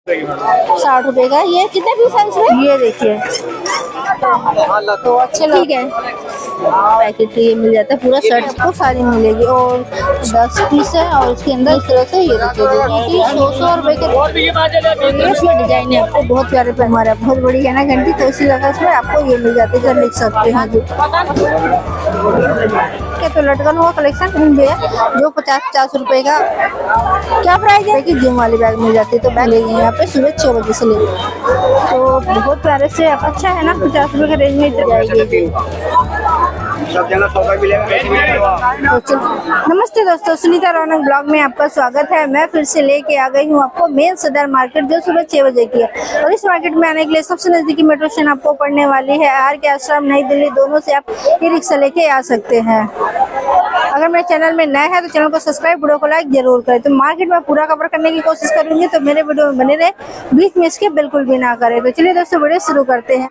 60 रुपए का। ये कितने पीस है इसमें? ये देखिए तो अच्छे ठीक है। पैकेट ये मिल जाता है पूरा सेट, आपको सारी मिलेगी और 10 पीस है और इसके अंदर इस तरह से ये देखिए 100 रुपए के। इसमें डिजाइन है आपको बहुत प्यारे पे, हमारा बहुत बड़ी है ना घंटी, तो इसी जगह इसमें आपको ये मिल जाती है, जो लिख सकते हैं जी। तो लटकन हुआ कलेक्शन भी है जो 50-50 रुपए का। क्या प्राइस है कि जिम वाली बैग मिल जाती है, तो बैग लेंगे यहाँ पे सुबह 6 बजे से लेकर, तो बहुत प्यारे से अच्छा है ना, 50 रुपए के रेंज में इतनी जाएगी। सब जगह सौदा मिलेगा। तो नमस्ते दोस्तों, सुनीता रौनक ब्लॉग में आपका स्वागत है। मैं फिर से लेके आ गई हूँ आपको मेन सदर मार्केट, जो सुबह 6 बजे की है। और इस मार्केट में आने के लिए सबसे नजदीकी मेट्रो स्टेशन आपको पड़ने वाली है RK आश्रम, नई दिल्ली, दोनों से आप ई रिक्शा लेके आ सकते हैं। अगर मेरे चैनल में नए हैं तो चैनल को सब्सक्राइब, वीडियो को लाइक जरूर करें। तो मार्केट में पूरा कवर करने की कोशिश करूंगी, तो मेरे वीडियो में बने रहे, बीच में इसके बिल्कुल भी ना करें। तो चलिए दोस्तों वीडियो शुरू करते हैं।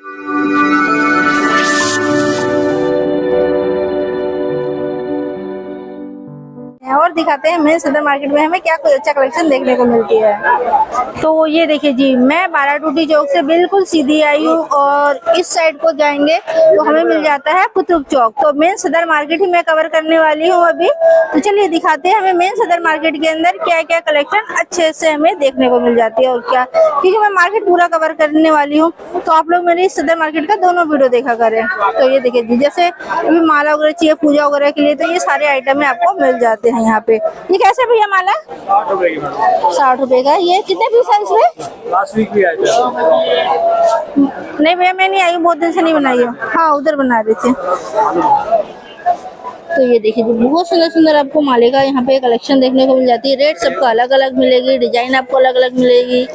और दिखाते हैं मेन सदर मार्केट में हमें क्या कुछ अच्छा कलेक्शन देखने को मिलती है। तो ये देखिए जी, मैं 12 टूटी चौक से बिल्कुल सीधी आई हूँ और इस साइड को जाएंगे तो हमें मिल जाता है कुतुब चौक। तो मेन सदर मार्केट ही मैं कवर करने वाली हूँ अभी। तो चलिए दिखाते हैं हमें मेन सदर मार्केट के अंदर क्या क्या कलेक्शन अच्छे से हमें देखने को मिल जाती है और क्या, क्योंकि मैं मार्केट पूरा कवर करने वाली हूँ, तो आप लोग मेरे इस सदर मार्केट का दोनों वीडियो देखा करें। तो ये देखिए जी, जैसे अभी माला वगैरह चाहिए पूजा वगैरह के लिए, तो ये सारे आइटम आपको मिल जाते हैं यहाँ पे। ये कैसे भैया माला? 60 रुपए का। ये कितने पीस है इसमें? लास्ट वीक भी आए थे। नहीं भैया मैं नहीं आई हूँ, बहुत दिन से नहीं बनाई हूँ। हाँ उधर बना रही थी। तो ये देखिए बहुत सुंदर सुंदर आपको माले का यहाँ पे कलेक्शन देखने को मिल जाती है। रेट सबका अलग अलग मिलेगी, डिजाइन आपको अलग अलग मिलेगी।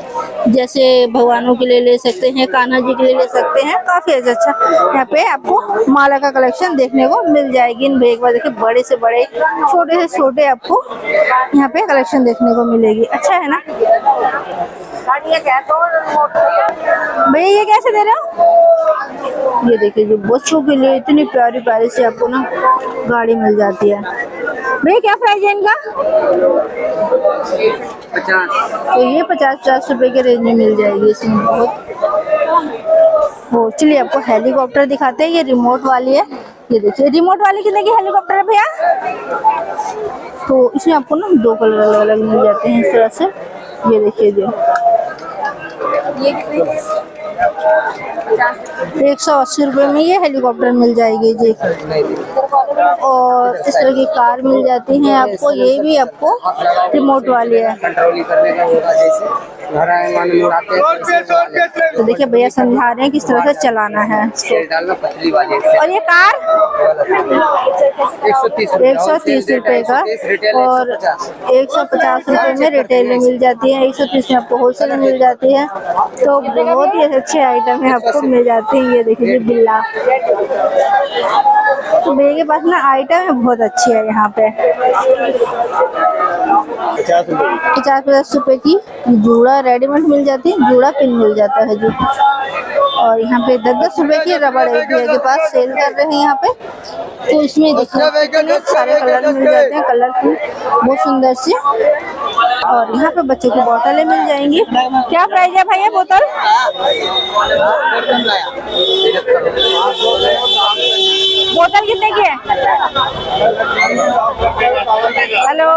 जैसे भगवानों के लिए ले सकते हैं, कान्हा जी के लिए ले सकते हैं, काफी अच्छा यहाँ पे आपको माला का कलेक्शन देखने को मिल जाएगी। इन एक बार देखिए, बड़े से बड़े, छोटे से छोटे आपको यहाँ पे कलेक्शन देखने को मिलेगी। अच्छा है ना भैया? ये कैसे दे रहे हो? ये देखिए जो बच्चों के लिए इतनी प्यारी प्यारी से आपको ना गाड़ी मिल जाती है। भैया क्या प्राइस है इनका? 50। तो ये 50-50 रुपए के रेंज में मिल जाएगी इसमें बहुत। वो चलिए आपको हेलीकॉप्टर दिखाते हैं, ये रिमोट वाली है। ये देखिए रिमोट वाली कितने की हेलीकॉप्टर है भैया? तो इसमें आपको ना 2 कलर अलग अलग मिल जाते हैं इस तरह से। ये देखिए जो ये 180 रुपए में ये हेलीकॉप्टर मिल जाएगी जी। और इस तरह की कार मिल जाती है आपको, ये भी आपको रिमोट वाली है। तो देखिए भैया समझा रहे हैं किस तरह से चलाना है। और ये कार 130 रुपए का और 150 रुपए में रिटेल में मिल जाती है, 130 में आपको होलसेल में मिल जाती है। तो बहुत ही अच्छे आइटम है आपको मिल जाती है। ये देखिए बिल्ला, तो भैया के पास ना आइटम है बहुत अच्छी है यहाँ पे। 50-50 रुपए की जूड़ा रेडीमेड मिल जाती है, जूड़ा पिन मिल जाता है जी। और यहाँ पे 10-10 रुपए की रबड़ भैया के पास सेल कर रहे हैं यहाँ पे। तो इसमें देखिए सारे कलर मिल जाते हैं, कलरफुल बहुत सुंदर से। और यहाँ पे बच्चों की बोतलें मिल जाएंगी। क्या प्राइस है भैया बोतल? बोतल कितने की है? हेलो,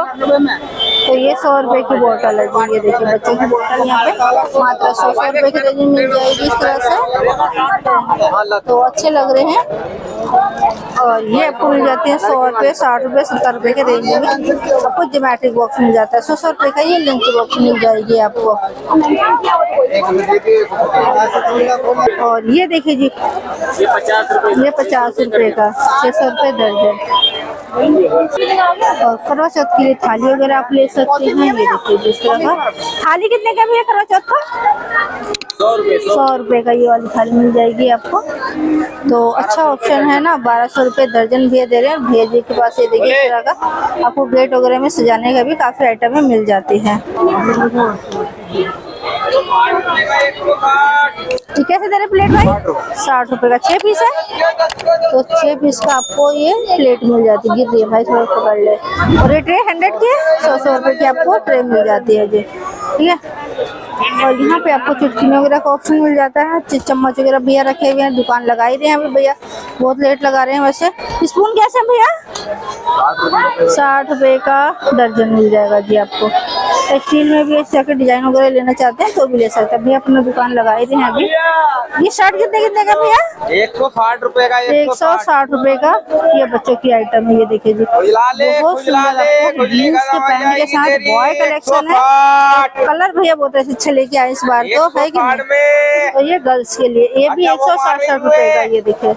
तो ये 100 रुपए की बोतल है जी। ये देखिए बच्चों की बोतल यहाँ पे मात्र 100 रुपए की रेंज में मिल जाएगी इस तरह से। तो अच्छे लग रहे हैं। और ये आपको मिल जाती है 100 रुपए, 60 रुपए, 70 रुपए के रेंज में आपको ज्योमेट्रिक बॉक्स मिल जाता है। 100 रुपए का ये लंच बॉक्स मिल जाएगी आपको। और ये देखिए जी, ये 50 रुपए का, 600 रुपए दर्जन। और करवा चौथ के लिए थाली वगैरह आप ले सकते हैं। ये देखिए जिस तरह का थाली कितने का भी है करवा चौथ का? 100 रुपए का ये वाली थाली मिल जाएगी आपको। तो अच्छा ऑप्शन है ना, 1200 रुपए दर्जन भैया दे रहे हैं। भैया जी के पास ये देखिए इस तरह का आपको गेट वगैरह में सजाने का भी काफी आइटम में मिल जाती है। कैसे दे रहे प्लेट भाई? 60 रुपए का 6 पीस है, तो 6 पीस का आपको ये प्लेट मिल जाती है। गिर रही है भाई, थोड़ा पकड़ ले। और ये ट्रे 100 की है, 100 रुपए की आपको ट्रे मिल जाती है जी। ठीक है, और यहाँ पे आपको चुटकी वगैरह का ऑप्शन मिल जाता है। चम्मच वगैरह भैया रखे हुए हैं, दुकान लगा ही रहे हैं अभी भैया, बहुत लेट लगा रहे हैं। वैसे स्पून कैसे है भैया? 60 रुपए का दर्जन मिल जाएगा जी आपको। स्टील में भी इस तरह के डिजाइन वगैरह लेना चाहते हैं तो भी ले सकते हैं भैया, अपना दुकान लगा ही रहे हैं अभी। ये शर्ट कितने कितने का भैया? 160 रुपए का। 160 रुपए का ये बच्चों की आइटम है। ये देखिए जी, बहुत सुंदर आपको जीन्स के पैंट के साथ बॉय कलेक्शन है। कलर भैया बहुत अच्छे लेके आए इस बार तो, है कि नहीं? और ये गर्ल्स के लिए ये भी 160 रुपए का। ये देखिए,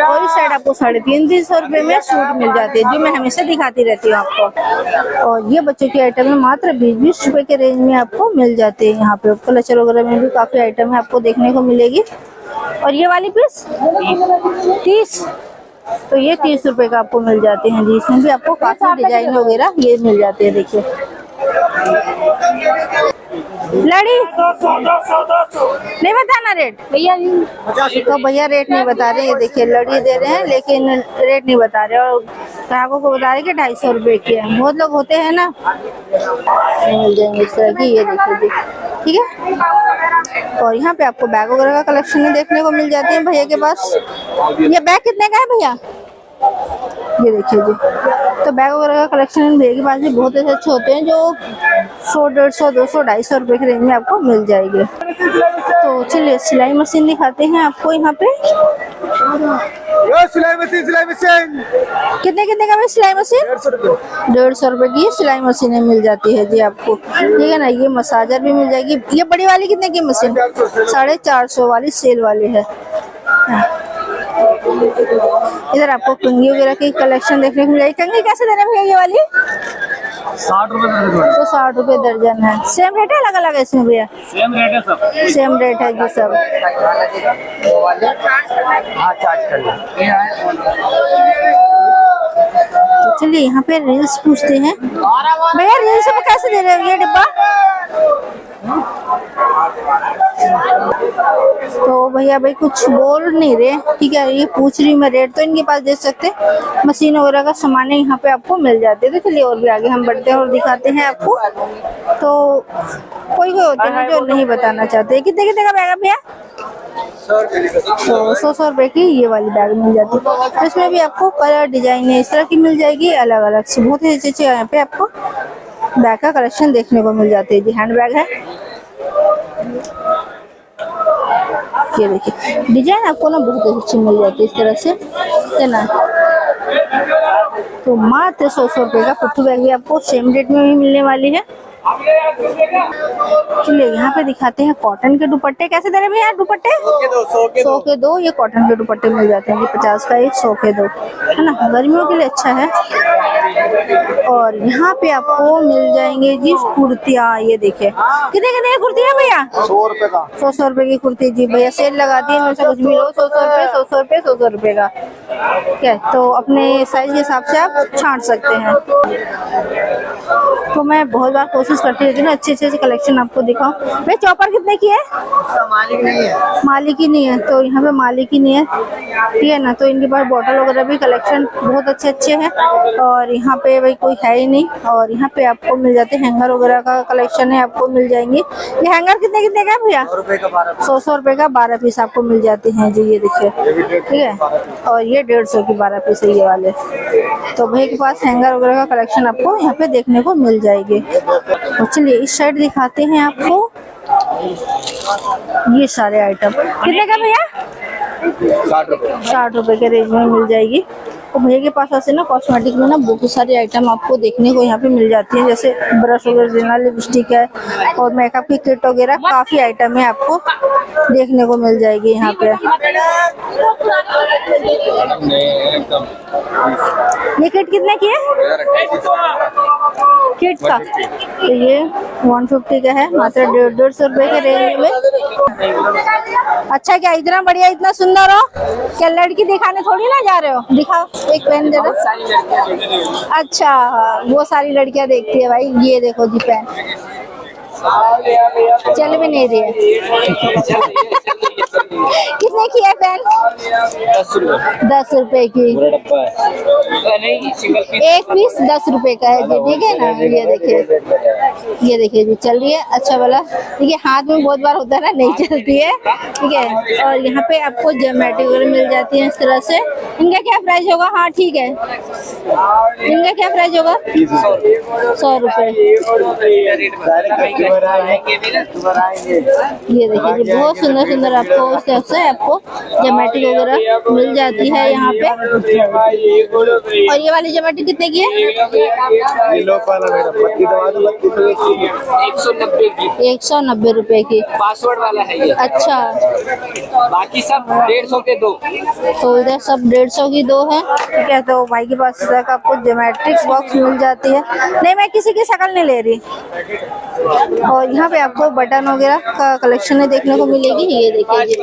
और इस साइड आपको 350 रुपए में सूट मिल जाती है जो मैं हमेशा दिखाती रहती हूँ आपको। और ये बच्चों की आइटम है, मात्र 20-20 रुपए के रेंज में आपको मिल जाते हैं। यहाँ पे कलचर वगैरह में भी काफी आइटम है आपको देखने को मिलेगी। और ये वाली पीस 30, तो ये 30 रुपए का आपको मिल जाते हैं जी। इसमें भी आपको काफी डिजाइन वगैरह ये मिल जाते हैं। देखिए लड़ी नहीं बताना रेट भैया, तो भैया रेट नहीं बता रहे। ये देखिए लड़ी दे रहे हैं लेकिन रेट नहीं बता रहे, और ग्राहकों को बता रहे कि 250 रुपए की है। बहुत लोग होते हैं ना, मिल जाएंगे इस तरह की। ये देखिए जी, ठीक है। और यहाँ पे आपको बैग वगैरह का कलेक्शन देखने को मिल जाते हैं भैया के पास। ये बैग कितने का है भैया? ये देखिए जी, तो बैग वगैरह का कलेक्शन भैया के पास भी बहुत अच्छे होते हैं जो 100, 150, 200, 250 रुपए के रेंज में आपको मिल जाएगी। तो चलिए सिलाई मशीन दिखाते हैं आपको। यहाँ पे सिलाई मशीन कितने कितने का है सिलाई मशीन? 150 रुपए की सिलाई मशीनें मिल जाती है जी आपको, ठीक है ना। ये मसाजर भी मिल जाएगी। ये बड़ी वाली कितने की मशीन? 450 वाली सेल वाली है। इधर आपको कंघी वगैरह की कलेक्शन देखने को मिल जाएगी। कंघी कैसे दे रहे हैं भैया ये वाली? 60 रुपए दर्जन। तो 60 रुपए दर्जन है। सेम रेट है अलग अलग है इसमें भैया? सेम रेट है सब, सेम रेट है जी सब। तो चलिए यहाँ पे रील्स पूछते हैं भैया, रील्स में कैसे दे रहे हैं ये डिब्बा? तो भैया भाई कुछ बोल नहीं रहे, ठीक है। ये पूछ रही मैं रेट, तो इनके पास दे सकते। मशीन वगैरह का सामान यहाँ पे आपको मिल जाते हैं। तो चलिए और भी आगे हम बढ़ते हैं और दिखाते हैं आपको। तो कोई कोई होते हैं जो नहीं बताना चाहते। कितने कितने का बैग है भैया? 100 रुपए की ये वाली बैग मिल जाती है। तो इसमें भी आपको कलर डिजाइन इस तरह की मिल जाएगी अलग अलग से। बहुत ही अच्छे यहाँ पे आपको बैग का कलेक्शन देखने को मिल जाते हैं जी। हैंड बैग है, ये देखिए डिजाइन आपको ना बहुत अच्छी मिल जाती है इस तरह से, है ना। तो मात्र 100 रुपए का पुट्ठू बैग भी आपको सेम रेट में भी मिलने वाली है। चलिए यहाँ पे दिखाते हैं कॉटन के दुपट्टे कैसे दे रहे हैं भैया? दुपट्टे 100 के 2 ये कॉटन के दुपट्टे मिल जाते हैं। 50 का 1, 100 के 2, है ना। गर्मियों के लिए अच्छा है। और यहाँ पे आपको मिल जाएंगे जी कुर्तियाँ। ये देखिए कितने कितने की कुर्तियाँ भैया? 100 रुपए का। 100 रुपए की कुर्ती जी भैया सेल लगा दी है। कुछ भी लो 100 रुपए, 100 रुपए, 100 रुपए का, ठीक है। तो अपने साइज के हिसाब से आप छांट सकते हैं। तो मैं बहुत बार कोशिश करती रहती हूँ ना अच्छे अच्छे कलेक्शन आपको दिखाऊं। भाई चॉपर कितने की है? मालिक नहीं है। मालिक ही नहीं है, तो यहाँ पे मालिक ही नहीं है, ठीक है ना। तो इनके पास बॉटल वगैरह भी कलेक्शन बहुत अच्छे अच्छे हैं। और यहाँ पे भाई कोई है ही नहीं। और यहाँ पे आपको मिल जाते हैं हैंगर वगैरह का कलेक्शन है, आपको मिल जाएंगे। ये हैंगर कितने कितने का है भैया? 100 रुपए का 12 पीस आपको मिल जाते हैं जी। ये देखिए, ठीक है। और ये 150 की 12 पीस है ये वाले। तो भैया के पास हैंगर वगैरह का कलेक्शन आपको यहाँ पे देखने को मिल जाएगी। और चलिए इस साइड दिखाते हैं आपको। ये सारे आइटम कितने का भैया? 60 रुपए के रेंज में मिल जाएगी। तो भैया के पास ऐसे ना कॉस्मेटिक में ना बहुत सारी आइटम आपको देखने को यहाँ पे मिल जाती है। जैसे ब्रश वगैरह देना, लिपस्टिक है और मेकअप की किट वगैरह काफी आइटम है आपको देखने को मिल जाएगी यहाँ पे। ये किट कितने की है? किट का तो ये 150 का है, मात्र 150 रुपए के रेंज में। अच्छा क्या इतना बढ़िया इतना सुंदर हो? क्या लड़की दिखाने थोड़ी ना जा रहे हो? दिखाओ एक पेन दे रहे। अच्छा वो सारी लड़कियां देखती है भाई। ये देखो जी पेन चल भी नहीं रही है। कितने की है पेन? 10 रुपए 10 रुपए की। पूरा डब्बा है नहीं सिंगल पीस एक पीस 10 रुपए का है जी, ठीक है ना। ये देखिए जी, चल रही है अच्छा वाला। देखिए हाथ में बहुत बार होता है ना, नहीं चलती है, ठीक है। और यहाँ पे आपको ज्योमेट्री वगैरह मिल जाती है इस तरह से। इनका क्या प्राइस होगा? हाँ ठीक है, इनका क्या प्राइस होगा? 100 रुपए। ये देखिए जी, बहुत सुंदर सुंदर आपको उस तरफ से आपको ज्योमेट्री वगैरह मिल जाती है यहाँ पे। और ये वाली ज्योमेट्री कितने की है? 190 रुपए की। पासवर्ड वाला है ये। अच्छा, बाकी सब 150 के 2। तो इधर सब 150 की 2 है, ठीक है। तो भाई के पास इस तरह का आपको ज्योमेट्रिक बॉक्स मिल जाती है। नहीं, मैं किसी की शक्ल नहीं ले रही। और यहाँ पे आपको बटन वगैरह का कलेक्शन देखने को मिलेगी। ये देखिए जी,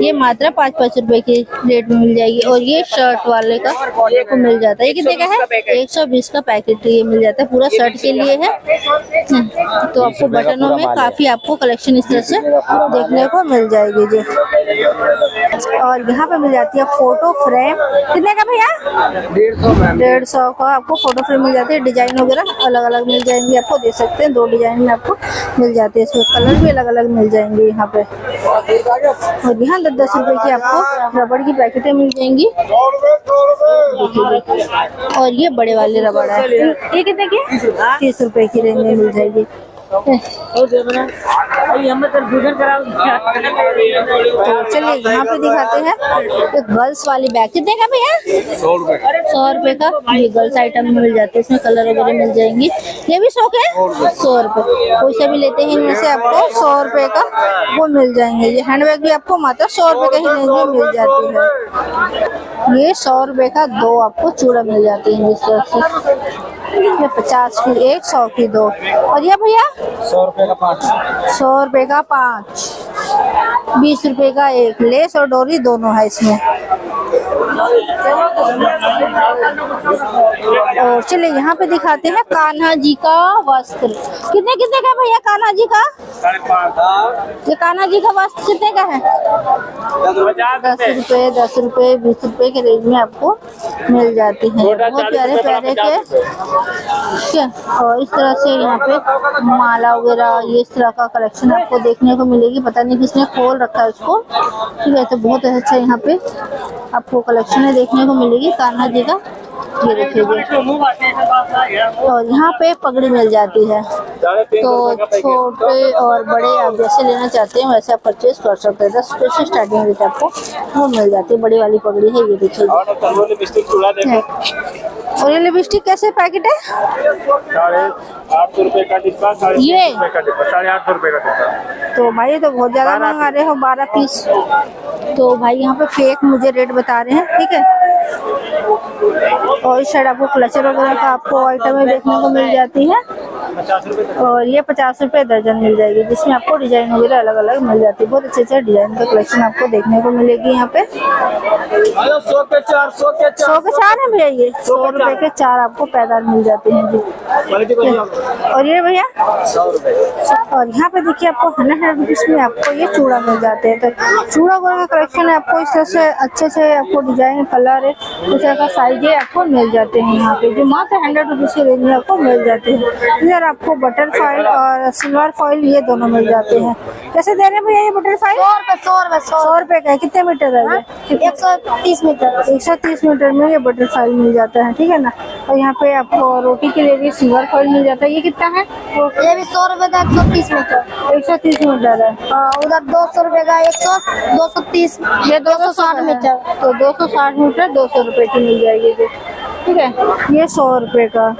ये मात्र 5-5 रुपए की रेट में मिल जाएगी। और ये शर्ट वाले का आपको मिल जाता है। ये कितने का है? 120 का पैकेट ये मिल जाता है, पूरा शर्ट के लिए है। तो आपको बटनों में काफी आपको कलेक्शन इस तरह से देखने को मिल जाएगी जी। और यहाँ पे मिल जाती है फोटो फ्रेम। कितने का भैया? 150 का आपको फोटो फ्रेम मिल जाती है। डिजाइन वगैरह अलग अलग मिल जाएंगी, आपको देख सकते हैं 2 डिजाइन में आपको मिल जाती है। इसमें कलर भी अलग अलग मिल जाएंगे यहाँ पे। और यहाँ 10-10 रुपए की आपको रबड़ की पैकेटें मिल जाएंगी। और ये बड़े वाले रबड़ है, ये कितने की? 30 रुपए की रेंज में मिल जाएगी। तो चलिए यहाँ पे दिखाते हैं तो गर्ल्स वाली बैग। कितने का भैया? 100 रुपए का। ये गर्ल्स आइटम मिल जाते हैं, इसमें कलर वगैरह मिल जाएंगी। ये भी 100 के 100 रुपए। कोई सा भी लेते हैं इनमें से आपको 100 रुपए का वो मिल जाएंगे। ये हैंड बैग भी आपको मात्र 100 रुपए का ही रेंज में मिल जाती है। ये 100 रुपए का 2 आपको चूड़ा मिल जाती है इस तरह से। ये 50 की 1, 100 की 2। और ये भैया 100 रुपए का 5। 100 रुपए का 5, 20 रुपए का 1। लेस और डोरी दोनों है इसमें। और चलिए यहाँ पे दिखाते हैं कान्हा जी का वस्त्र। कितने कितने का भैया कान्हा जी का? 5.5। ये कान्हा जी का वस्त्र कितने का है? 10 रुपए, 10 रुपए, 20 रुपए के रेंज में आपको मिल जाती है। बहुत प्यारे प्यारे के, ठीक है। और इस तरह से यहाँ पे माला वगैरह ये इस तरह का कलेक्शन आपको देखने को मिलेगी। पता नहीं किसने खोल रखा है उसको, ठीक है। तो बहुत अच्छा यहाँ पे आपको कलेक्शन देखने को मिलेगी कान्हा जी का। ये देखिए। और यहाँ पे पगड़ी मिल जाती है, तो छोटे और बड़े आप जैसे लेना चाहते हैं वैसे आप परचेज कर सकते हैं। 10 रुपए से स्टार्टिंग रेट आपको वो मिल जाती है। बड़ी वाली पगड़ी है, ये देखिए। और ये लिपस्टिक कैसे पैकेट है? 850 रुपए का डिब्बा। ये 850 रुपए का डिब्बा। तो भाई तो बहुत ज्यादा मंगा रहे हो, 12 पीस। तो भाई यहाँ पे फेक मुझे रेट बता रहे हैं, ठीक है। और इस साइड आपको क्लचर वगैरह का आपको आइटमें देखने को मिल जाती है। 50 रुपए। और ये 50 रुपए दर्जन मिल जाएगी, जिसमें आपको डिजाइन वगैरह अलग अलग मिल जाती है। बहुत अच्छे अच्छे डिजाइन का कलेक्शन आपको देखने को मिलेगी यहाँ पे। 100 के 4, 100 के 4। 100 के 4 है भैया, ये 100 रुपए के 4 आपको पैदार मिल जाते हैं जी। और ये भैया 100 रुपए। और यहाँ पे देखिए आपको 100 रुपीज में आपको ये चूड़ा मिल जाते हैं। तो चूड़ा वगैरह का कलेक्शन है आपको इस तरह से अच्छे से आपको डिजाइन कलर इस तरह का साइज आपको मिल जाते हैं यहाँ पे, जो मात्र 100 रुपीज के रेंज में आपको मिल जाते हैं। इधर आपको बटर फॉइल और सिल्वर फॉइल ये दोनों मिल जाते हैं। कैसे दे रहे हैं भैया ये बटर फॉइल? 100 रुपए का है। कितने मीटर है ये? 130 मीटर। 130 मीटर में ये बटर फॉइल मिल जाता है, ठीक है ना। और यहाँ पे आपको रोटी के लिए भी सिल्वर फॉइल मिल जाता है। ये कितना है? ये भी 100 रुपए का 130 मीटर। 130 मीटर है। उधर 200 रुपए का 100, 230, ये 260 मीटर। तो 260 मीटर 200 रुपए की मिल जाएगी, ठीक है। ये 100 रुपए का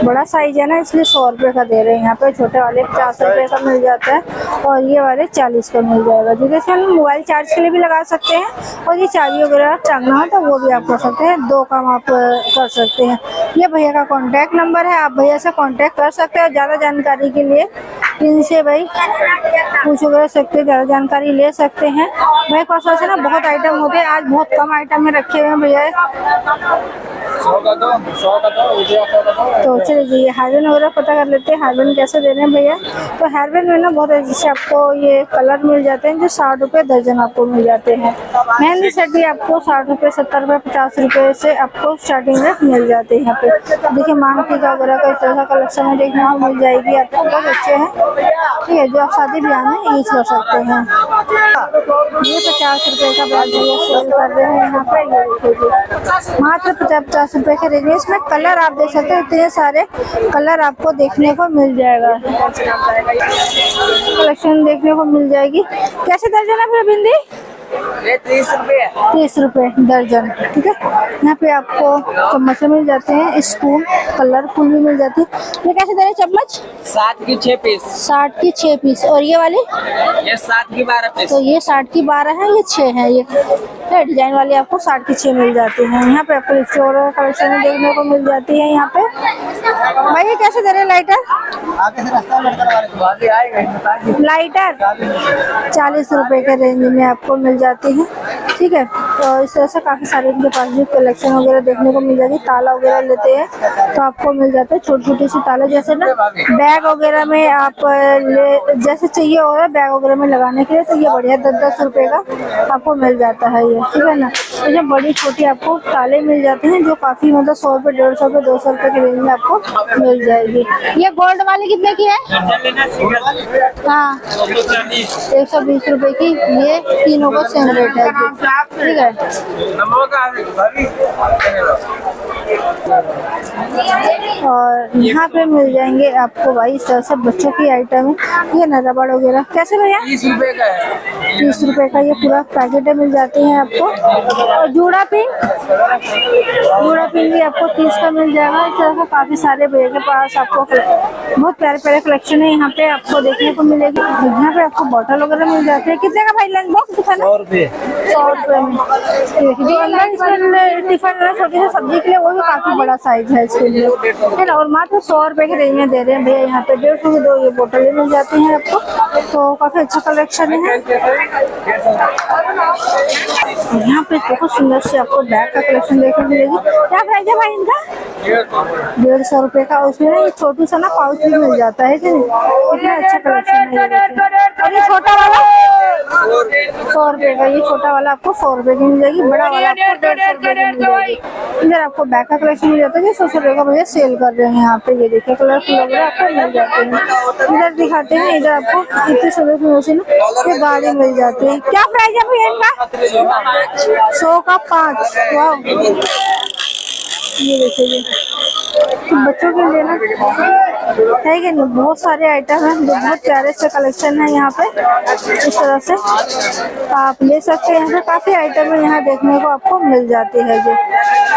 बड़ा साइज है ना, इसलिए 100 रुपए का दे रहे हैं। यहाँ पे छोटे वाले 50 रुपए का मिल जाता है और ये वाले 40 का मिल जाएगा। जिसमें हम मोबाइल चार्ज के लिए भी लगा सकते हैं और ये चाबी वगैरह टांगना हो तो वो भी आप कर सकते हैं। 2 काम आप कर सकते हैं। ये भैया का कॉन्टैक्ट नंबर है, आप भैया से कॉन्टैक्ट कर सकते हैं। और ज़्यादा जानकारी के लिए इनसे भाई पूछ वगैरह सकते हैं, ज़्यादा जानकारी ले सकते हैं। मेरे पास वैसे ना बहुत आइटम होते हैं, आज बहुत कम आइटम में रखे हुए हैं भैया। तो चलिए ये हेयरबैंड वगैरह पता कर लेते हैं, हेयरबैंड कैसे दे रहे हैं भैया। तो हेयरबैंड में ना बहुत अच्छे से आपको ये कलर मिल जाते हैं जो 60 रुपये दर्जन आपको मिल जाते हैं। मेहंदी सेट भी आपको 60 रुपये, 70 रुपये, 50 रुपये से आपको स्टार्टिंग में मिल जाते हैं यहाँ पे। देखिए मांग टीका वगैरह का इस तरह का कलेक्शन में देखने को मिल जाएगी आपको, बहुत अच्छे हैं। ठीक है, जो आप शादी ब्याह में यूज कर सकते हैं। ये 50 रुपये का बैग भैया सेल कर रहे हैं यहाँ पे, ये देखिए मात्र 50 रुपये के रेंज में। इसमें कलर आप देख सकते हैं, इतने सारे कलर आपको देखने को मिल जाएगा, कलेक्शन देखने को मिल जाएगी। कैसे दर्जन है भैया बिंदी? ये 30 रुपये 30 रुपये दर्जन। ठीक है, यहाँ पे आपको चम्मच मिल जाते हैं, स्पून कलरफुल भी मिल जाती है। ये कैसे दे रहे हैं चम्मच? 60 की 6 पीस। 60 की 6 पीस। और ये वाली? ये 60 की 12 पीस। तो ये 60 की 12 है, ये 6 है। ये डिजाइन वाली आपको 60 की 6 मिल जाती है। यहाँ पे आपको स्टोर कलेक्शन देखने को मिल जाती है। यहाँ पे भाई ये कैसे दे रहे हैं लाइटर? लाइटर 40 रुपए के रेंज में आपको मिल जाती है। ठीक है, तो इस तरह से काफ़ी सारे इनके पास भी कलेक्शन वगैरह देखने को मिल जाती है। ताला वगैरह लेते हैं तो आपको मिल जाता है छोटी छोटी सी ताला, जैसे ना बैग वगैरह में आप जैसे चाहिए हो रहा है बैग वगैरह में लगाने के लिए, तो ये बढ़िया 10-10 रुपए का आपको मिल जाता है ये। ठीक है ना, तो ये बड़ी छोटी आपको ताले मिल जाते हैं जो काफ़ी मतलब 100 रुपये, 150 रुपये, 200 रुपये के रेंज में आपको मिल जाएगी। ये गोल्ड वाली कितने की है? हाँ 120 रुपए की। ये तीनों का सेम रेट है। ठीक है, और यहाँ पे मिल जाएंगे आपको भाई इस तरह से बच्चों की आइटम है। ये ना रबड़ वगैरह कैसे भैया? 30 रुपये का है। 30 रुपए का ये पूरा पैकेट मिल जाते हैं आपको। और जूड़ा पिन भी आपको 30 का मिल जाएगा। इस तरह का काफी सारे भैया के पास आपको बहुत प्यारे प्यारे कलेक्शन है यहाँ पे आपको देखने को मिलेगी। यहाँ पे आपको बॉटल वगैरह मिल जाते हैं। कितने का भाई लंच बॉक्स दिखाना? 100 रुपये। 100 रुपये में। जो अंदर इसमें टिफिन है छोटी सी सब्जी के लिए, वो भी काफी बड़ा साइज है इसके लिए, है ना। और मात्र 100 रुपए के रेंज में दे रहे हैं भैया यहाँ पे। 150 की 2 ये बोतलें मिल जाती हैं आपको, तो काफी अच्छा कलेक्शन है। यहाँ पे बहुत सुंदर से आपको बैग का कलेक्शन देखने को मिलेगी। क्या प्राइस है भाई इनका? 150 रुपए का। उसमें ना ये छोटू सा ना पाउच भी मिल जाता है कि नहीं, इतना अच्छा कलेक्शन है। और ये छोटा वाला 100 रुपए का। ये छोटा वाला आपको 100 रुपए की मिल जाएगी, बड़ा वाला आपको 150 रुपए की मिल जाएगी। इधर आपको बैग का कलेक्शन मिल जाता है, 100 रुपए का भैया सेल कर रहे हैं यहाँ पे। ये देखिए कलरफुल वगैरह आपको मिल जाते हैं। इधर दिखाते हैं, इधर आपको इतने सुंदर सुंदर गाड़ी मिल जाती है। क्या प्राइस है भैया इनका? 100 का 5। वाह, ये देखिए बच्चों के लिए ना है कि नहीं, बहुत सारे आइटम हैं, बहुत प्यारे से कलेक्शन है यहाँ पे। इस तरह से आप ले सकते हैं। यहाँ पे काफी आइटम है यहाँ देखने को आपको मिल जाती है जो।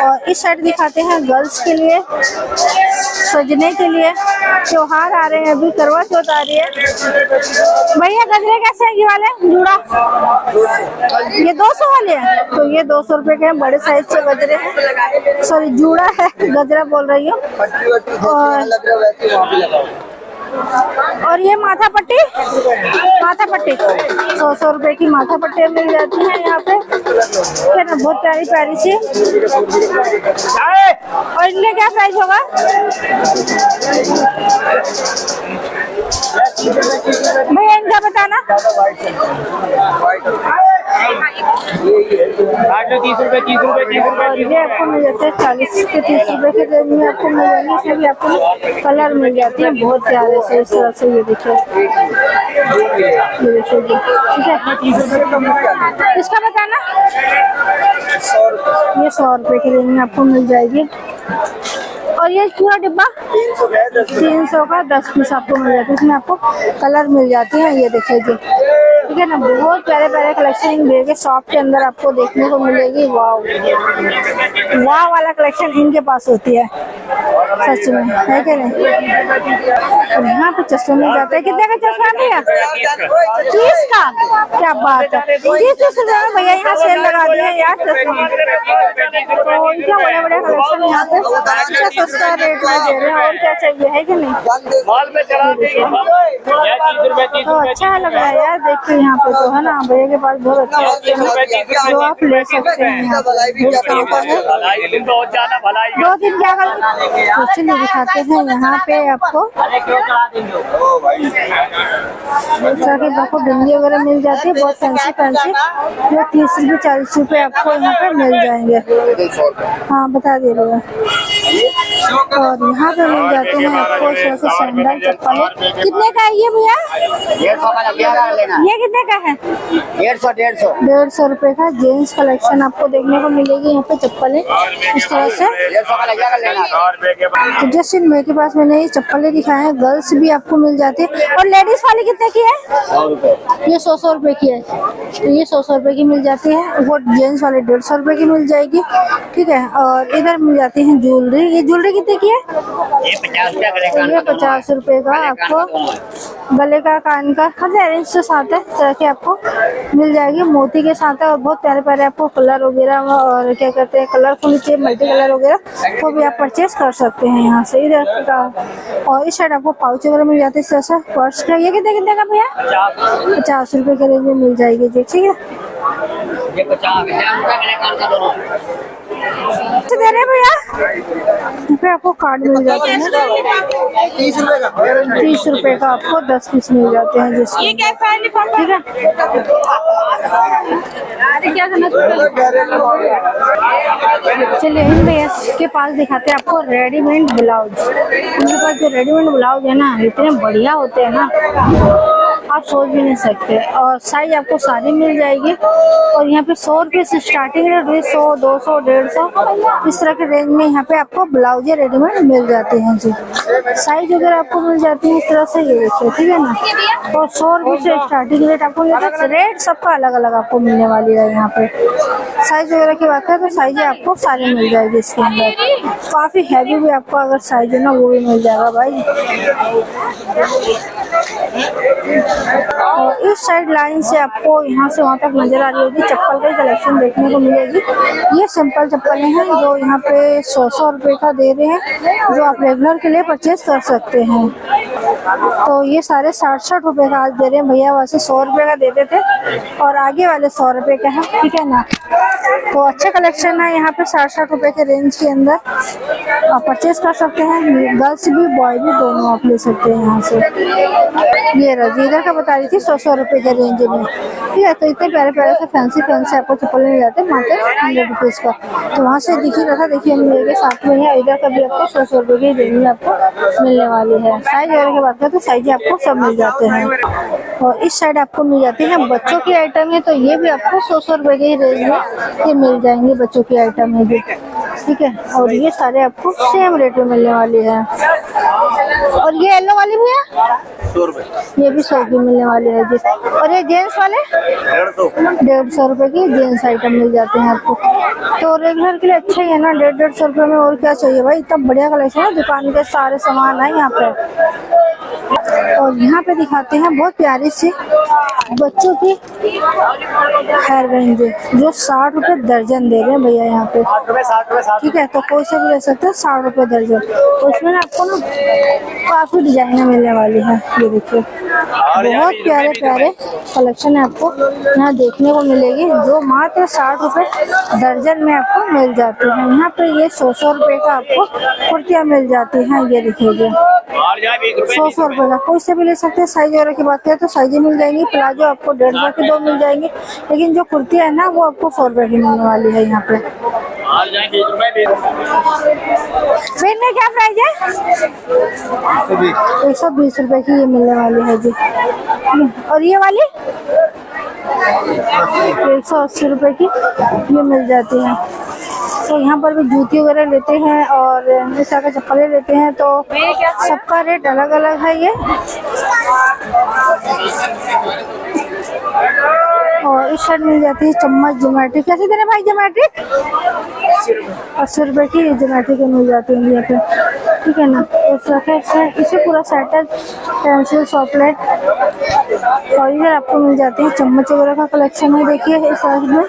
और इस साइड दिखाते हैं गर्ल्स के लिए, सजने के लिए। त्योहार आ रहे हैं, अभी करवा चौथ आ रही है। भैया गजरे कैसे है ये वाले जूड़ा? ये 200 वाले हैं। तो ये 200 रुपए के हैं, बड़े साइज के गजरे हैं। सॉरी जूड़ा है, गजरा बोल रही हूँ। और ये माथा पट्टी 100 रुपए की माथा पट्टी मिल जाती है यहाँ पे, है ना। बहुत प्यारी प्यारी सी। और इनका क्या प्राइस होगा? भैया इनका बताना। 30 रुपये 30 रुपये 30 रुपये। और ये आपको मिल जाते हैं 40 से 30 रुपए के रेंज में आपको मिल जाएंगे। इसमें भी आपको कलर मिल जाते हैं बहुत प्यारे से इस तरह से। ये देखिए, ये देखिए जी। ठीक है, इसका बताना। ये 100 रुपए के रेंज में आपको मिल जाएगी। और ये पूरा डिब्बा 300 का 10 पीस आपको मिल जाती है। इसमें आपको कलर मिल जाती है। ये देखिए जी, ठीक है ना। बहुत प्यारे प्यारे कलेक्शन के शॉप के अंदर आपको देखने को मिलेगी। वाह वाला कलेक्शन इनके पास होती है सच में, है कि नहीं। और यहाँ पे चश्मे मिल जाते हैं। कितने का चश्मा है भैया? 30 का। क्या बात है, 30 भैया यहाँ सेल लगा दिया यार चश्मा। तो इतना बड़े बड़े कलेक्शन यहाँ पे अच्छा सस्ता रेट में दे रहे हैं। और क्या चाहिए, है कि नहीं। तो अच्छा लग रहा है यार देख के यहाँ पे तो है ना, भैया के पास बहुत अच्छे अच्छे हैं जो आप ले सकते हैं। यहाँ पे बहुत ज्यादा भलाई। 2 दिन क्या कर तो चलिए दिखाते हैं यहाँ पे आपको जैसा कि आपको बिंदी वगैरह मिल जाती है, बहुत फैंसी फैंसी, जो 30 रुपये 40 रुपये आपको यहाँ पे मिल जाएंगे। हाँ बता दे भैया। और यहाँ पे मिल जाते हैं आपको सैंडल चप्पल। कितने का है ये भैया? 150 का लेना। ये कितने का है? 150 150 रुपए का जेंट्स कलेक्शन आपको देखने को मिलेगी। यहाँ पे चप्पलें इस तरह से 150 का लेना। तो जस्ट इन मेरे के पास मैंने ये चप्पलें दिखाए हैं, गर्ल्स भी आपको मिल जाती है। और लेडीज वाली कितने की है? 100 रुपए। ये 100 रुपए की है, तो ये 100 रुपए की मिल जाती है। वो जेंट्स वाले 150 रुपए की मिल जाएगी, ठीक है। और इधर मिल जाती है ज्वेलरी। ये ज्वेलरी कितने की है? ये 50 रुपए का। ये 50 रुपए का आपको गले का, कान का, मतलब अरेंज के साथ है, इस तरह के आपको मिल जाएगी, मोती के साथ है। और बहुत प्यारे प्यारे आपको कलर वगैरह और क्या कहते हैं कलरफुल चाहिए, मल्टी कलर वगैरह, वो भी आप परचेज कर सकते हैं यहाँ से। इधर का और इस साइड आपको पाउच वगैरह मिल जाते हैं, इस तरह से पर्स का। ये कितने का भैया? 50 रुपए के रेंज में मिल जाएगी जी, ठीक है। ये 50 दे रहे भैया, फिर आपको कार्ड मिल जाते हैं 30 रुपए का। 30 रुपए का आपको 10 पीस मिल जाते हैं जिसमें, ठीक है। चलिए इन भैया के पास दिखाते हैं आपको रेडीमेड ब्लाउज। उनके पास जो रेडीमेड ब्लाउज है ना, इतने बढ़िया होते हैं ना, आप सोच भी नहीं सकते। और साइज आपको सारी मिल जाएगी। और यहाँ पे 100 रुपये से स्टार्टिंग रेट हुई, 100, 200, 150 इस तरह के रेंज में यहाँ पे आपको ब्लाउज रेडीमेड मिल जाते हैं जी। साइज वगैरह आपको मिल जाती है इस तरह से, ये देखिए, ठीक है ना। और 100 रुपये से स्टार्टिंग रेट आपको मिलता है। रेट सबका अलग अलग आपको मिलने वाली है। यहाँ पे साइज वगैरह की बात है तो साइज आपको सारी मिल जाएगी इसके अंदर। काफी हैवी भी आपको अगर साइज है ना वो भी मिल जाएगा भाई। और इस साइड लाइन से आपको यहाँ से वहाँ तक नजर आ रही होगी चप्पल का कलेक्शन देखने को मिलेगी। ये सिंपल चप्पलें हैं जो यहाँ पे 100 रुपए का दे रहे हैं, जो आप रेगुलर के लिए परचेज कर सकते हैं। तो ये सारे 60 रुपए का आज दे रहे हैं भैया, वैसे 100 रुपए का देते थे और आगे वाले 100 रुपए का है, ठीक है ना। तो अच्छा कलेक्शन है यहाँ पे 60 रुपए के रेंज के अंदर आप परचेज कर सकते हैं। गर्ल्स भी बॉय भी दोनों आप ले सकते हैं यहाँ से। ये रजी इधर का बता रही थी 100 रुपए के रेंज में, ठीक है। तो इतने प्यारे प्यारे से फैंसी आपको चप्पल मिल जाते हैं मात्र 100 रुपीज़ का। तो वहाँ से दिख ही रहा था, देखिए मेरे साथ में है। इधर का भी आपको 100 रुपए की रेंज में आपको मिलने वाली है। साइज वगैरह की बात करें तो साइज आपको सब मिल जाते हैं। और इस साइड आपको मिल जाती है बच्चों की आइटम है, तो ये भी आपको 100 रुपए के रेंज में ये मिल जाएंगे बच्चों की आइटम है भी, ठीक है। और ये सारे आपको सेम रेट में मिलने वाली है। और ये येलो वाली भी है 100 रुपए, ये भी 100 की मिलने वाली है जी। और ये जेंट्स वाले 150 रुपए की जेंट्स आइटम मिल जाते हैं आपको। तो रेगुलर के लिए अच्छा ही है ना, 150 रुपए में और क्या चाहिए भाई। इतना बढ़िया कलेक्शन है, दुकान के सारे सामान है यहाँ पे। और यहाँ पे दिखाते हैं बहुत प्यारी सी बच्चों की हेयर बैंड जो 60 रुपए दर्जन दे रहे हैं भैया यहाँ पे, 60 रुपए, ठीक है। तो कोई से भी ले सकते हैं 60 रुपए दर्जन। तो इसमें आपको ना काफी डिजाइनें मिलने वाली है। ये देखिए बहुत प्यारे प्यारे कलेक्शन है आपको यहाँ देखने को मिलेगी, जो मात्र 60 रुपए दर्जन में आपको मिल जाती है। यहाँ पे ये 100 रुपए का आपको कुर्तियाँ मिल जाती हैं। ये देखिए 100 रुपए का, कोई से भी ले सकते हैं। साइज वगैरह की बात करें तो साइजें मिल जाएंगी। प्लाजो आपको 150 के 2 मिल जाएंगे, लेकिन जो कुर्तियाँ है ना वो आपको 100 रुपए की मिलने वाली है यहाँ पे। पहनने क्या प्राइस है? 120 रुपए की ये मिलने वाली है जी। और ये वाली 180 रुपए की ये मिल जाती है। तो यहाँ पर भी जूती वगैरह लेते हैं और इस तरह के चप्पलें लेते हैं, तो सबका रेट अलग अलग है ये। और इस साइड मिल जाती है चम्मच ज्योमेट्रिक। कैसे दे रहे भाई ज्योमेट्रिक? 80 रुपए की ज्योमेट्रिक मिल जाती है यहाँ पे, ठीक है ना। इसे पूरा सेट है, पेंसिल, चॉकलेट। और इधर आपको मिल जाती है चम्मच वगैरह का कलेक्शन है, देखिए इस साइड में।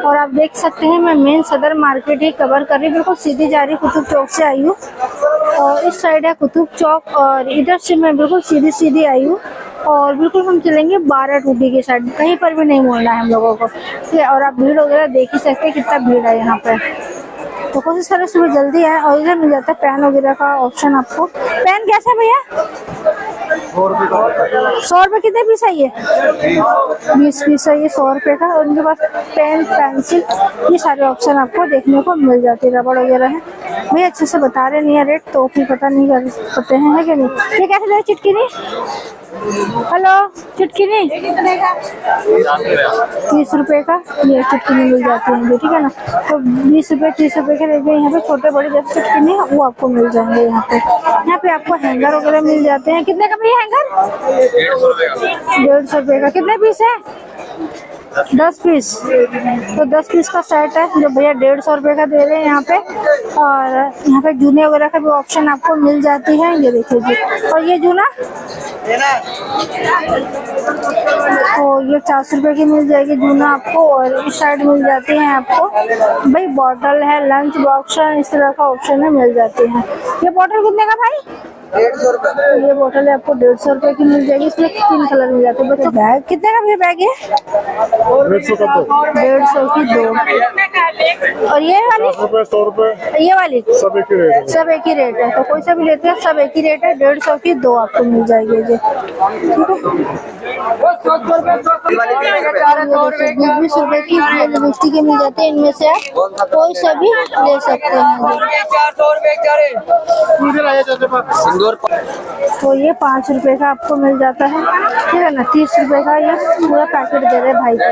और आप देख सकते हैं मैं मेन सदर मार्केट ही कवर कर रही हूँ, बिल्कुल सीधी जा रही कुतुब चौक से आई हूँ। और इस साइड है कुतुब चौक और इधर से मैं बिल्कुल सीधी आई हूँ और बिल्कुल हम चलेंगे 12 टूटी की साइड, कहीं पर भी नहीं मोड़ना है हम लोगों को, ठीक है। और आप भीड़ वगैरह देख ही सकते हैं कितना भीड़ है यहाँ पे, तो कोशिश करें सुबह जल्दी आए। और इधर मिल जाता है पेन वगैरह का ऑप्शन आपको। पेन कैसा है भैया? 100 रुपये। कितने पीस है ये? 20 पीस है ये 100 रुपये का। और उनके पास पेन, पेंसिल, ये सारे ऑप्शन आपको देखने को मिल जाते हैं। रबड़ वगैरह है भैया, अच्छे से बता रहे नहीं है रेट, तो फिर पता नहीं कर सकते हैं, है कि नहीं। ये कैसे दे चुटकी? हेलो, चुटकी 30 रुपए का ये चुटकी मिल जाती है, ठीक है ना। तो 20 रुपए 30 रुपए के रेट में यहाँ पे छोटे बड़े जैसे चुटकी है वो आपको मिल जाएंगे। यहाँ पे आपको हैंगर वगैरह मिल जाते हैं। कितने का भैया हैंगर? 150 रुपए का। कितने पीस है? 10 पीस। तो 10 पीस का सेट है जो भैया 150 रुपए का दे रहे हैं यहाँ पे। और यहाँ पे जूने वगैरह का भी ऑप्शन आपको मिल जाती है, ये देखिए जी। और ये जूना तो ये 400 रुपए की मिल जाएगी जूना आपको। और इस साइड मिल जाती है आपको भाई बॉटल है, लंच बॉक्स है, इस तरह का ऑप्शन है, मिल जाती है। ये बॉटल कितने का भाई? 150 रुपए। ये बोतल है आपको 150 रुपए की मिल जाएगी। इसमें 3 कलर मिल जाते हैं। बच्चों बैग कितने का भी बैग है? 150 की 2। और ये वाली 100 रुपए। ये वाली सब एक ही रेट है। सब एक ही रेट है, तो कोई सा भी लेते हैं सब एक ही रेट है। 150 की 2 आपको मिल जाएगी जी, ठीक है। 20 रुपए की ये लिपस्टिक मिल जाती है, इनमें से आप कोई सा भी ले सकते हैं। तो ये 5 रुपए का आपको मिल जाता है, ठीक है ना। 30 रुपए का ये पूरा पैकेट दे रहे भाई को।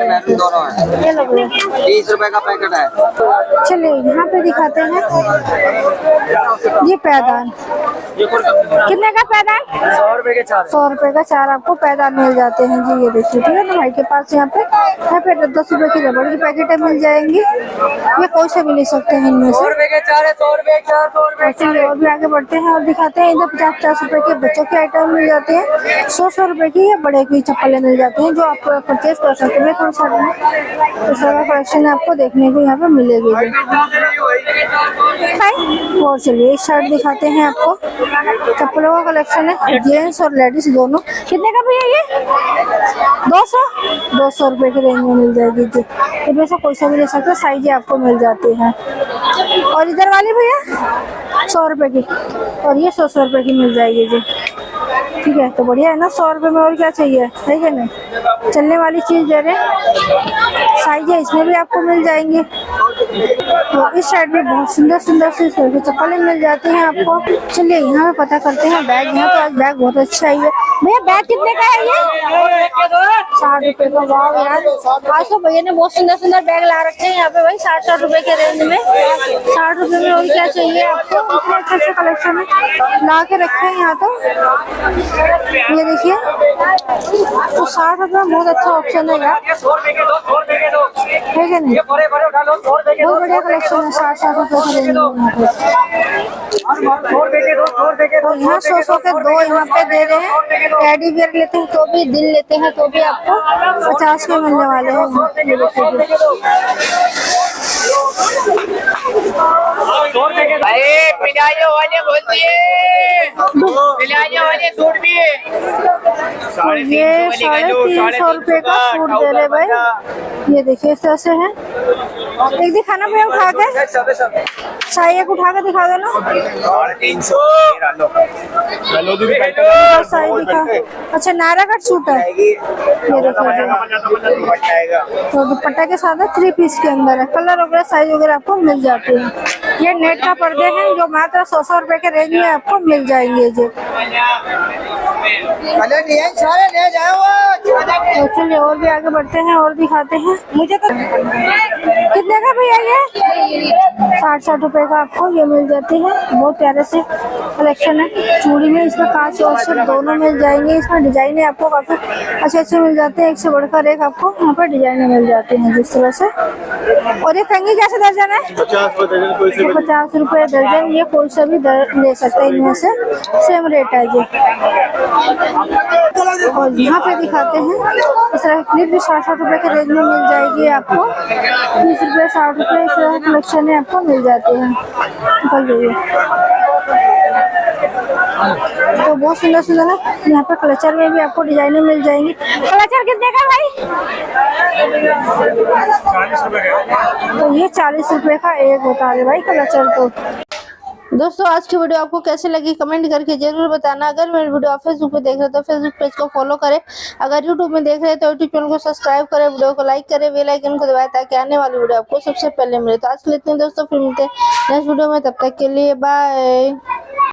ये लोग 30 रुपए का पैकेट है। चलिए यहाँ पे दिखाते हैं ये पैदान। कितने का पैदान? 100 रुपए के 4। 100 रुपए का 4 आपको पैदान मिल जाते हैं जी, ये देखिए, ठीक है ना। भाई के पास यहाँ पे 10 रुपए की रबड़ की पैकेट मिल जाएंगी। ये कोई से भी ले सकते हैं इनमें से। 100 रुपए के 4 है। 100 रुपए के 4। 100 रुपए। चलिए और भी आगे बढ़ते हैं और दिखाते हैं। इधर 50-50 रुपए के बच्चों के आइटम मिल जाते हैं। 100 रुपए की या बड़े की चप्पलें मिल जाती हैं जो आप परचेज कर सकते हैं। थोड़ा सा इस तरह का कलेक्शन आपको देखने को यहाँ पे मिलेगी। और चलिए इस साइड दिखाते हैं आपको चप्पलों का कलेक्शन है, जेंट्स और लेडीज दोनों। कितने का भैया ये? 200 रुपए की रेंज में मिल जाएगी जी। इनमें से कोई सा भी ले सकते हैं, साइज आपको मिल जाती है। और इधर वाली भैया 100 रुपए की, और ये 100 रुपए की मिल जाएगी जी, ठीक है। तो बढ़िया है ना, 100 रुपए में और क्या चाहिए, है क्या नहीं। चलने वाली चीज दे रहे हैं, साइज है इसमें भी आपको मिल जाएंगे। तो इस साइड में बहुत सुंदर सुंदर सी चप्पलें मिल जाती हैं आपको। चलिए यहाँ पे पता करते हैं बैग। यहाँ तो आज बैग बहुत अच्छा ही है भैया। बैग कितने का है ये? 60 रुपए का। वाह यार, आज तो भैया ने बहुत सुंदर सुंदर बैग ला रखे हैं यहाँ पे भाई, 60 रुपए के रेंज में। 60 रुपए में और क्या चाहिए आपको, इतने अच्छे अच्छे कलेक्शन ला के रखे हैं यहाँ। तो ये देखिए, तो 60 रुपए में बहुत अच्छा ऑप्शन है यार, है क्या नहीं। बहुत बढ़िया कलेक्शन है 60 रुपए की रेंज में। तो यहाँ 100 के 2 यहाँ पे दे रहे हैं। टेडी बियर लेते हैं तो भी, दिल लेते हैं तो भी आपको 50 के मिलने वाले हैं। सूट भी है। तो ये 350 रुपए का सूट दे रहे भाई, ये देखिए इस तरह से है। एक दिखाना भैया उठा के, साई एक उठा के दिखा देना। 350 साई दिखा। अच्छा नायरा कट सूट है, ये देखिए। तो दुपट्टा के साथ 3 पीस के अंदर है, कलर वगैरह साइज वगैरह आपको मिल जाती है। ये नेट का पर्दे हैं जो मात्र 100 रुपए के रेंज में आपको मिल जाएंगे जी। तो चलिए और भी आगे बढ़ते हैं और दिखाते हैं। मुझे तो कितने का भैया ये? 60 रुपए का आपको ये मिल जाती है। बहुत प्यारे से कलेक्शन है। चूड़ी में इसमें कांच और सिर्फ दोनों मिल जाएंगे। इसमें डिजाइने आपको काफी अच्छे अच्छे मिल जाते हैं, एक से बढ़कर एक आपको यहाँ पर डिजाइने मिल जाती हैं जिस तरह से। और ये कंघी कैसे दर्जन है? 50 रुपए दर्जन। ये कोई सा भी ले सकते हैं, इनमें से सेम रेट है जी। और यहाँ पे दिखाते हैं इस तरह की क्लिप भी 60 रुपए के रेंज में मिल जाएगी आपको। 30 रुपए 60 रुपए इस तरह कलेक्शन में आपको मिल जाते हैं। निकल जाइए। तो बहुत सुंदर सुंदर है। यहाँ पे क्लचर में भी आपको डिजाइनें मिल जाएंगी। क्लचर कितने का भाई? 40 रुपए का। तो ये 40 रुपए का एक होता है भाई क्लचर। तो दोस्तों आज की वीडियो आपको कैसे लगी कमेंट करके जरूर बताना। अगर मेरी वीडियो आप फेसबुक पे देख रहे हो तो फेसबुक पेज को फॉलो करें। अगर यूट्यूब में देख रहे हैं तो यूट्यूब चैनल को सब्सक्राइब करें, वीडियो को लाइक करें, बेल आइकन को दबाएं ताकि आने वाली वीडियो आपको सबसे पहले मिले। तो आज के लिए इतने दोस्तों, फिर मिलते हैं नेक्स्ट वीडियो में, तब तक के लिए बाय।